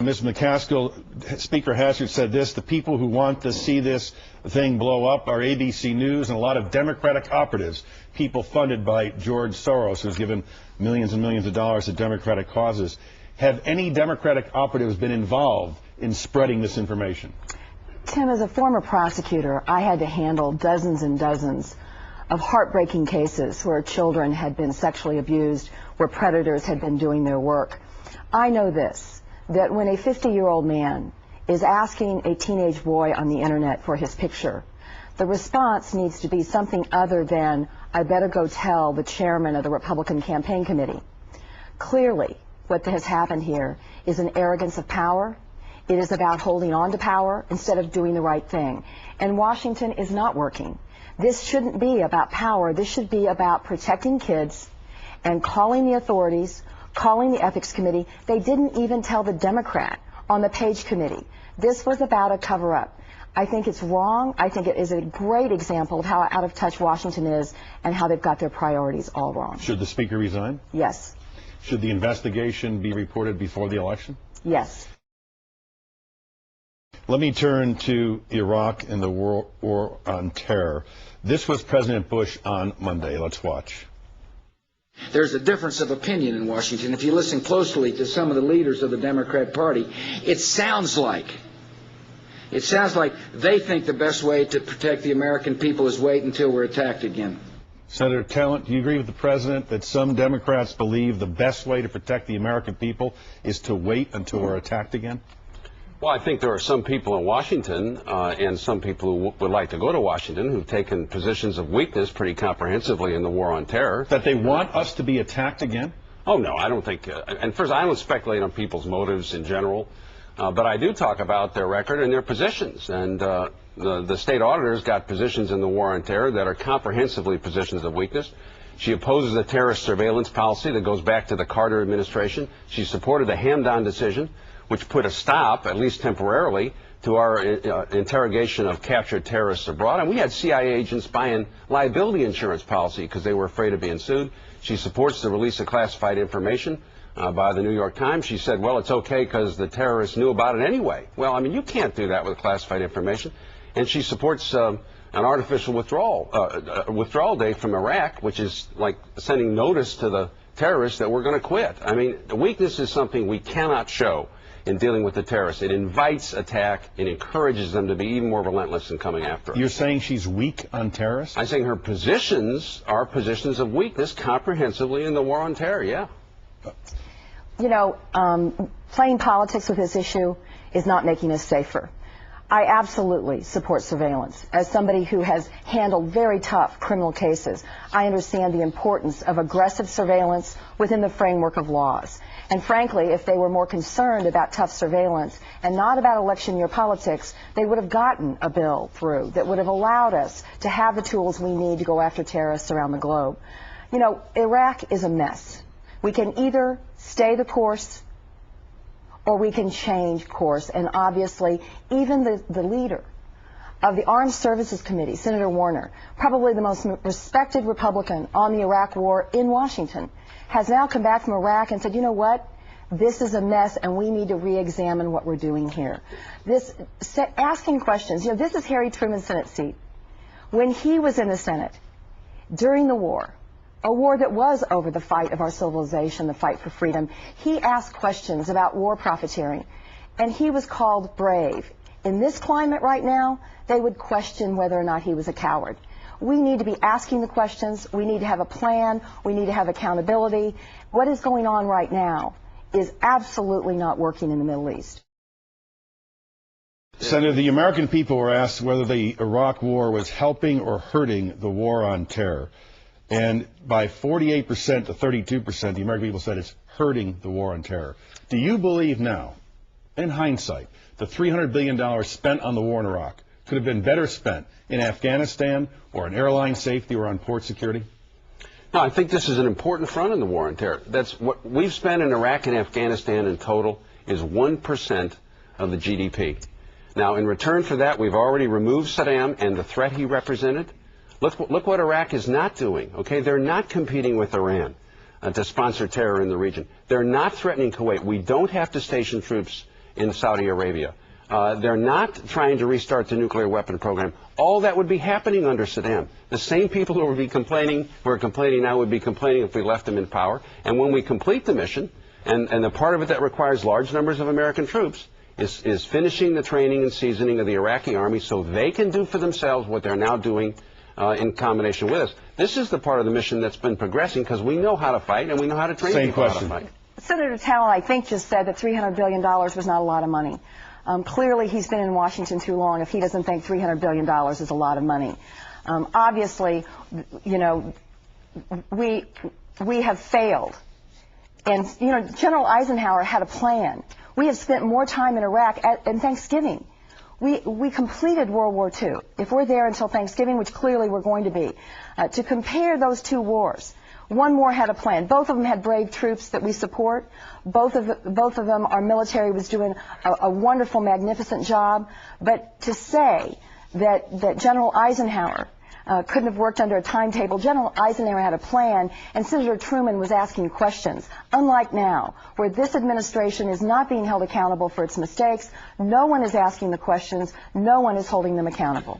Ms. McCaskill, Speaker Hazard said this: the people who want to see this thing blow up are ABC News and a lot of Democratic operatives, people funded by George Soros, who's given millions and millions of dollars to Democratic causes. Have any Democratic operatives been involved in spreading this information? Tim, as a former prosecutor, I had to handle dozens and dozens of heartbreaking cases where children had been sexually abused, where predators had been doing their work. I know this, that when a 50-year-old man is asking a teenage boy on the internet for his picture, the response needs to be something other than, "I better go tell the chairman of the Republican campaign committee." Clearly, what has happened here is an arrogance of power. It is about holding on to power instead of doing the right thing. And Washington is not working. This shouldn't be about power. This should be about protecting kids and calling the authorities, calling the ethics committee. They didn't even tell the Democrat on the Page committee. This was about a cover-up. I think it's wrong. I think it is a great example of how out of touch Washington is and how they've got their priorities all wrong. Should the Speaker resign? Yes. Should the investigation be reported before the election? Yes. Let me turn to Iraq and the war on terror. This was President Bush on Monday. Let's watch. There's a difference of opinion in Washington. If you listen closely to some of the leaders of the Democrat Party, it sounds like they think the best way to protect the American people is wait until we're attacked again. Senator Talent, do you agree with the President that some Democrats believe the best way to protect the American people is to wait until we're attacked again? Well, I think there are some people in Washington and some people who would like to go to Washington who've taken positions of weakness pretty comprehensively in the war on terror. That they want us to be attacked again? Oh, no, I don't think. And first, I don't speculate on people's motives in general, but I do talk about their record and their positions. And the state auditor's got positions in the war on terror that are comprehensively positions of weakness. She opposes a terrorist surveillance policy that goes back to the Carter administration. She supported the Hamdan decision, which put a stop, at least temporarily, to our interrogation of captured terrorists abroad. And we had CIA agents buying liability insurance policy because they were afraid of being sued. She supports the release of classified information by the New York Times. She said, well, it's okay because the terrorists knew about it anyway. Well, I mean, you can't do that with classified information. And she supports an artificial withdrawal date from Iraq, which is like sending notice to the terrorists that we're going to quit. I mean, the weakness is something we cannot show in dealing with the terrorists. It invites attack. It encourages them to be even more relentless in coming after us. You're saying she's weak on terrorists? I'm saying her positions are positions of weakness comprehensively in the war on terror, yeah. You know, playing politics with this issue is not making us safer. I absolutely support surveillance. As somebody who has handled very tough criminal cases, I understand the importance of aggressive surveillance within the framework of laws. And frankly, if they were more concerned about tough surveillance and not about election year politics, they would have gotten a bill through that would have allowed us to have the tools we need to go after terrorists around the globe. You know, Iraq is a mess. We can either stay the course or we can change course. And obviously, even the leader of the Armed Services Committee, Senator Warner, probably the most respected Republican on the Iraq war in Washington, has now come back from Iraq and said, you know what, this is a mess and we need to re-examine what we're doing here. Asking questions, you know, this is Harry Truman's Senate seat. When he was in the Senate, during the war, a war that was over the fight of our civilization, the fight for freedom, he asked questions about war profiteering, and he was called brave. In this climate right now, they would question whether or not he was a coward. We need to be asking the questions. We need to have a plan. We need to have accountability. What is going on right now is absolutely not working in the Middle East. Senator, the American people were asked whether the Iraq war was helping or hurting the war on terror. And by 48% to 32%, the American people said it's hurting the war on terror. Do you believe now, in hindsight, the $300 billion spent on the war in Iraq could have been better spent in Afghanistan or in airline safety or on port security? No, I think this is an important front in the war on terror. That's what we've spent in Iraq and Afghanistan in total is 1% of the GDP. Now, in return for that, we've already removed Saddam and the threat he represented. Look what Iraq is not doing, okay? They're not competing with Iran to sponsor terror in the region. They're not threatening Kuwait. We don't have to station troops in Saudi Arabia. They're not trying to restart the nuclear weapon program. All that would be happening under Saddam. The same people who are complaining now would be complaining if we left them in power. And when we complete the mission, and the part of it that requires large numbers of American troops, is finishing the training and seasoning of the Iraqi army so they can do for themselves what they're now doing in combination with us. This is the part of the mission that's been progressing because we know how to fight and we know how to train people how to fight. Senator Talent, I think, just said that $300 billion was not a lot of money. Clearly, he's been in Washington too long if he doesn't think $300 billion is a lot of money. Obviously, you know, we have failed. And, you know, General Eisenhower had a plan. We have spent more time in Iraq in Thanksgiving. We completed World War II. If we're there until Thanksgiving, which clearly we're going to be, to compare those two wars, one war had a plan. Both of them had brave troops that we support. Both of them, our military was doing a wonderful, magnificent job. But to say that General Eisenhower couldn't have worked under a timetable. General Eisenhower had a plan, and Senator Truman was asking questions. Unlike now, where this administration is not being held accountable for its mistakes, no one is asking the questions, no one is holding them accountable.